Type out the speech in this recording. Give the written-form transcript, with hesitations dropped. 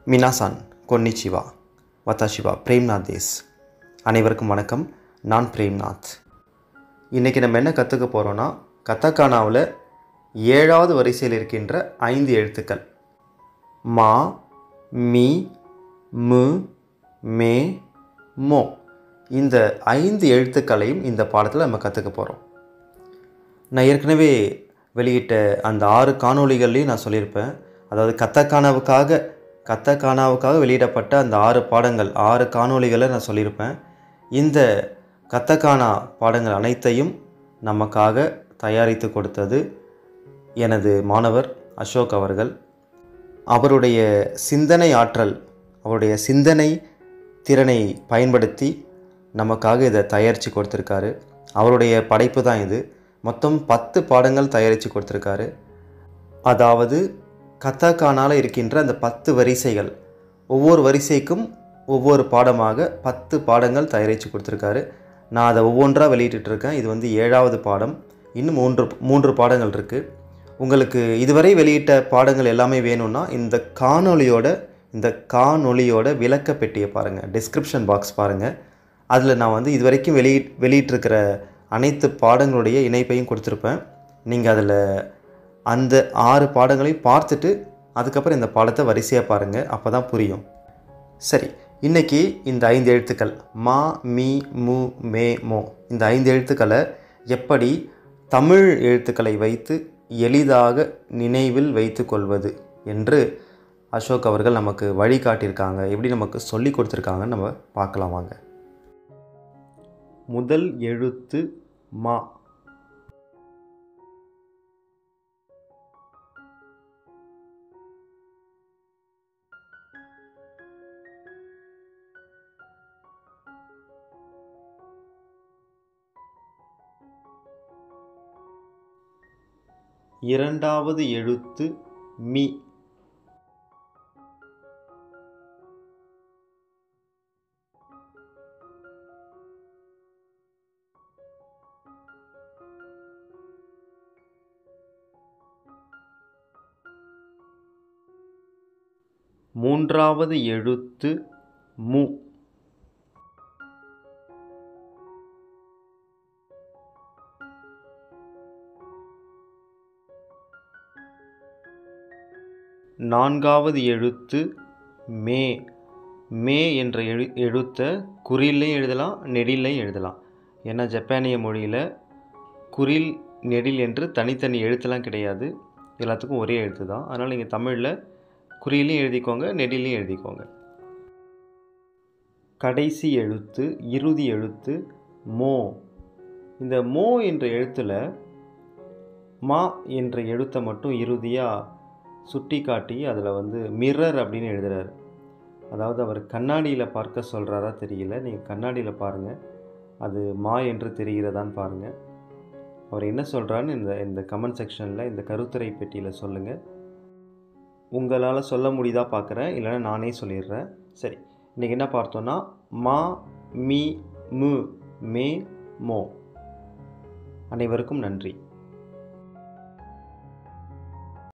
மினாசான் கொன்னிச்சிவா வத்தாஷிவா Premnath these. அனைவருக்கும் வணக்கம். நான் பிரேம்நாத். இன்றைக்கி நம்ம என்ன கற்றுக்க போகிறோன்னா, கத்தகானாவில் 7வது வரிசையில் இருக்கின்ற 5 எழுத்துக்கள் மா, மீ, மு, மே, மோ. இந்த 5 எழுத்துக்களையும் இந்த பாடத்தில் நம்ம கற்றுக்க போகிறோம். நான் ஏற்கனவே வெளியிட்ட அந்த 6 காணொளிகள்லையும் நான் சொல்லியிருப்பேன். அதாவது கத்தகானாவுக்காக வெளியிடப்பட்ட அந்த 6 பாடங்கள், 6 காணொளிகளை நான் சொல்லியிருப்பேன். இந்த கத்தகானா பாடங்கள் அனைத்தையும் நமக்காக தயாரித்து கொடுத்தது எனது மாணவர் அசோக் அவர்கள். அவருடைய சிந்தனை ஆற்றல், அவருடைய சிந்தனை திறனை பயன்படுத்தி நமக்காக இதை தயாரித்து கொடுத்துருக்காரு. அவருடைய படைப்பு தான் இது. மொத்தம் 10 பாடங்கள் தயாரித்து கொடுத்துருக்காரு. அதாவது கத்தகானால இருக்கின்ற அந்த 10 வரிசைகள், ஒவ்வொரு வரிசைக்கும் ஒவ்வொரு பாடமாக 10 பாடங்கள் தயாரித்து கொடுத்துருக்காரு. நான் அதை ஒவ்வொன்றாக வெளியிட்டுருக்கேன். இது 7வது பாடம். இன்னும் 3 பாடங்கள் இருக்குது. உங்களுக்கு இதுவரை வெளியிட்ட பாடங்கள் எல்லாமே வேணும்னா இந்த காணொளியோட விளக்க பெட்டியை பாருங்கள், டிஸ்கிரிப்ஷன் பாக்ஸ் பாருங்கள். அதில் நான் இதுவரைக்கும் வெளியிட்டிருக்கிற அனைத்து பாடங்களுடைய இணைப்பையும் கொடுத்துருப்பேன். நீங்கள் அதில் அந்த 6 பாடங்களையும் பார்த்துட்டு அதுக்கப்புறம் இந்த பாடத்தை வரிசையாக பாருங்கள். அப்போ தான் புரியும். சரி, இன்றைக்கி இந்த 5 எழுத்துக்கள் மா, மீ, மு, மே, மோ, இந்த 5 எழுத்துக்களை எப்படி தமிழ் எழுத்துக்களை வைத்து எளிதாக நினைவில் வைத்து கொள்வது என்று அசோக் அவர்கள் நமக்கு வழிகாட்டியிருக்காங்க. எப்படி நமக்கு சொல்லி கொடுத்துருக்காங்கன்னு நம்ம பார்க்கலாம் வாங்க. முதல் எழுத்து மா. இரண்டாவது எழுத்து மீ. மூன்றாவது எழுத்து மு. நான்காவது எழுத்து மே. மே என்ற எழுத்தை குறில்லையும் எழுதலாம், நெடிலையும் எழுதலாம். ஏன்னா ஜப்பானிய மொழியில் குறில், நெடில் என்று தனித்தனி எழுத்துலாம் கிடையாது. எல்லாத்துக்கும் ஒரே எழுத்து தான். அதனால் நீங்கள் தமிழில் குறிலையும் எழுதிக்கோங்க, நெடிலையும் எழுதிக்கோங்க. கடைசி எழுத்து, இறுதி எழுத்து மோ. இந்த மோ என்ற எழுத்தில் மா என்ற எழுத்தை மட்டும் இறுதியாக சுட்டி காட்டி அதில் மிரர் அப்படின்னு எழுதுகிறார். அதாவது அவர் கண்ணாடியில் பார்க்க சொல்கிறாரா தெரியல. நீங்கள் கண்ணாடியில் பாருங்கள், அது மா என்று தெரிகிறதான்னு பாருங்கள். அவர் என்ன சொல்கிறான்னு இந்த கமெண்ட் செக்ஷனில், இந்த கருத்துரை பெட்டியில் சொல்லுங்கள். உங்களால் சொல்ல முடியுதா பார்க்குறேன், இல்லைன்னா நானே சொல்லிடுறேன். சரி, இன்றைக்கி என்ன பார்த்தோன்னா மா, மீ, மு, மே, மோ. அனைவருக்கும் நன்றி.